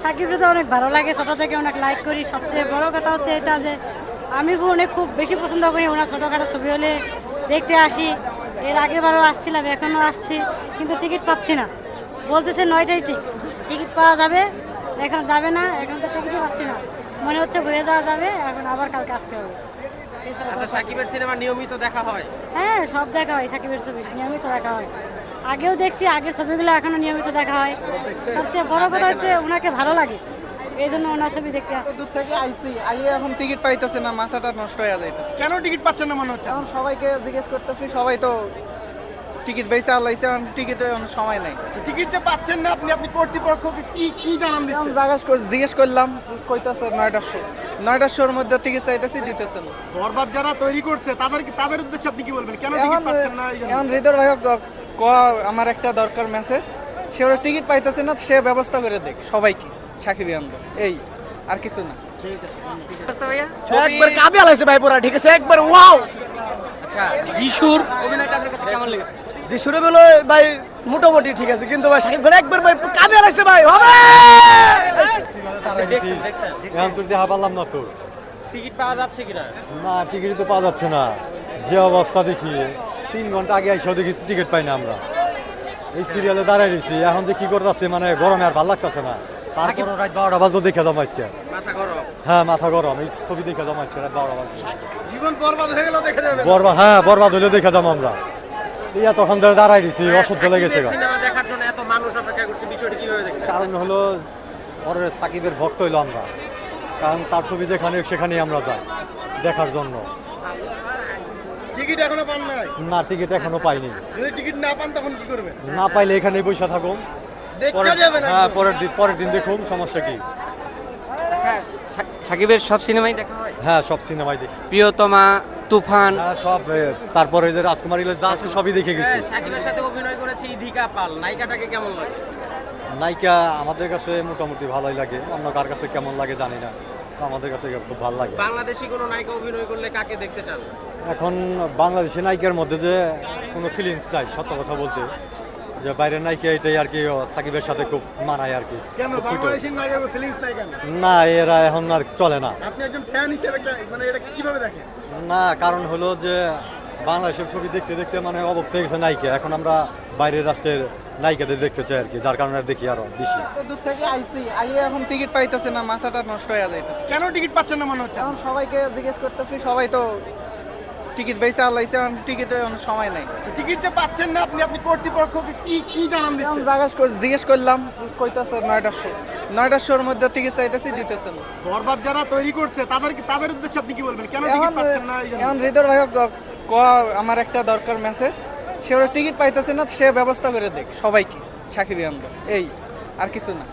সাকিবকে তো অনেক ভালো লাগে, ছোটো থেকে অনেক লাইক করি। সবচেয়ে বড় কথা হচ্ছে এটা যে আমি অনেক খুব বেশি পছন্দ করি ওনার ছোটোখাটো ছবি হলে দেখতে আসি। এর আগেবারও আসছিলাম, এখনও আসছি, কিন্তু টিকিট পাচ্ছি না। বলতেছে 9টায় টিকিট পাওয়া যাবে, এখন যাবে না, এখন তো টিকিটই পাচ্ছি না। মনে হচ্ছে ঘুরে যাওয়া যাবে, এখন আবার কালকে আসতে হবে। আচ্ছা, সাকিবের সিনেমা নিয়মিত দেখা হয়? হ্যাঁ, সব দেখা হয়, সাকিবের ছবি নিয়মিত দেখা হয়। আগেও দেখছি, আগের ছবিগুলো এখনো নিয়মিত দেখা হয়। সবচেয়ে বড় কথা হচ্ছে ওনাকে ভালো লাগে, এই জন্য ওনার ছবি দেখতে আসছি। দূর থেকে আইছি, আইয়ে এখন টিকিট পাইতেছে না, মাথাটা নষ্ট হয়ে যাইতেছে। কেন টিকিট পাচ্ছেন না মনে হচ্ছে? এখন সবাইকে জিজ্ঞেস করতেছি, সবাই তো টিকিট বেচে আলাইছে, এখন টিকিটের সময় নেই। টিকিট যে পাচ্ছেন না আপনি কর্তৃপক্ষকে কি জানান এখন দিচ্ছেন? জিজ্ঞেস করলাম, কইতাছে 9টার শোর মধ্যে টিকিট চাইতেছি, দিতেছে না। বরবাদ যারা তৈরি করছে তাদের উদ্দেশ্যে আপনি কি বলবেন? কেন টিকিট এখন পাচ্ছেন না? এই জন্য। এখন হৃদয় ভাই আমার একটা দরকার মেসেজ, সে ওরা টিকিট পাইতেছে না, সে ব্যবস্থা করে দেখ সবাইকে, সাকিবি আন্দোলন, এই আর কিছু না। একবার কাবে আলাইছে ভাই পুরা, ঠিক আছে, একবার ওয়াও। আচ্ছা, যিশুর অভিনয়টা আপনার কাছে কেমন লেগেছে? যে শুরু হলো ভাই মোটামুটি ঠিক আছে, কিন্তু ভাই সাকিব খান একবার ভাই কাবে আলাইছে ভাই, হবে। দেখছেন এখন তোর দেখা পারলাম না তোর। টিকিট পাওয়া যাচ্ছে কিনা? না, টিকিট তো পাওয়া যাচ্ছে না। যে অবস্থা দেখি 3 ঘন্টা আগে এসেও দেখি টিকিট পাই না আমরা। এই সিরিয়ালে দাঁড়াই রয়েছি, এখন যে কি করতেছে, মানে গরমে আর ভালো লাগতেছে না। তারপর রাত 12টা বাজলো দেখে যাবো আজকে। মাথা গরম। হ্যাঁ, মাথা গরম, এই ছবি দেখে যাবো আজকে রাত 12টা বাজলো। জীবন বরবাদ হয়ে গেল, দেখে যাবে। বরবাদ হইলে দেখে যাবো আমরা। এই তখন ধরে দাঁড়াই রয়েছি, অসহ্য লেগেছে। সিনেমা দেখার জন্য এত মানুষ অপেক্ষা করছে, বিষয়টি কিভাবে দেখছেন? কারণ হলো পরে সাকিবের ভক্ত হইলো আমরা, কারণ তার ছবি যেখানে সেখানেই আমরা যাই দেখার জন্য। টিকিট এখনো পান নাই? না, টিকিট এখনো পাইনি। যদি টিকিট না পান তখন কি করবেন? না পাইলে এখানেই বসে থাকুন, দেখতে যাবেন? হ্যাঁ, পরের দিন দেখুন, সমস্যা কি। সাকিবের সব সিনেমাই দেখা হয়? হ্যাঁ, সব সিনেমাই দেখি। প্রিয়তমা, তুফান। হ্যাঁ, সব তারপরে যে রাজকুমার যা আছে সবই দেখে গেছি। সাকিবের সাথে অভিনয় করেছে ইদিকা পাল, নায়িকাটাকে কেমন লাগে? নায়িকা আমাদের কাছে মোটামুটি ভালোই লাগে, অন্য কার কাছে কেমন লাগে জানি না, তো আমাদের কাছে খুব ভালো লাগে। বাংলাদেশি কোনো নায়িকা অভিনয় করলে কাকে দেখতে চান? এখন বাংলাদেশি নায়িকার মধ্যে যে কোনো ফিলিংস নাই, সত্য কথা বলতে, যে বাইরের নায়িকা এটাই আর কি সাকিবের সাথে খুব মানায় আর কি। কেন খুব ফুটে। বাংলাদেশি নায়কের ফিলিংস নাই কেন? না, এরা এখন আর চলে না। আপনি একজন ফ্যান হিসেবে মানে এটা কিভাবে দেখেন? না, কারণ হলো যে বাংলাদেশের ছবি দেখতে দেখতে মানে অবক্ত হয়ে গেছে নায়িকা, এখন আমরা বাইরের রাষ্ট্রের নায়িকাদের দেখতে চাই আর কি, যার কারণে আর দেখি আরো বেশি। এত দূর থেকে আইছি, আইয়ে এখন টিকিট পাইতেছে না, মাথাটা নষ্ট হয়ে যাইতেছে। কেন টিকিট পাচ্ছেন না মনে হচ্ছে? এখন সবাইকে জিজ্ঞেস করতেছি, সবাই তো টিকিট বেচে আলাইছে, এখন টিকিটের সময় নেই। টিকিট যে পাচ্ছেন না আপনি কর্তৃপক্ষকে কি জানান এখন দিচ্ছেন? জিজ্ঞেস করলাম, কইতাছে 9টার শোর মধ্যে টিকিট চাইতেছি, দিতেছে না। বরবাদ যারা তৈরি করছে তাদের উদ্দেশ্যে আপনি কি বলবেন? কেন টিকিট এখন পাচ্ছেন না? এই জন্য। এখন হৃদয় ভাই আমার একটা দরকার মেসেজ, সে ওরা টিকিট পাইতেছে না, সে ব্যবস্থা করে দেখ সবাইকে, সাকিবি আন্দোলন, এই আর কিছু না।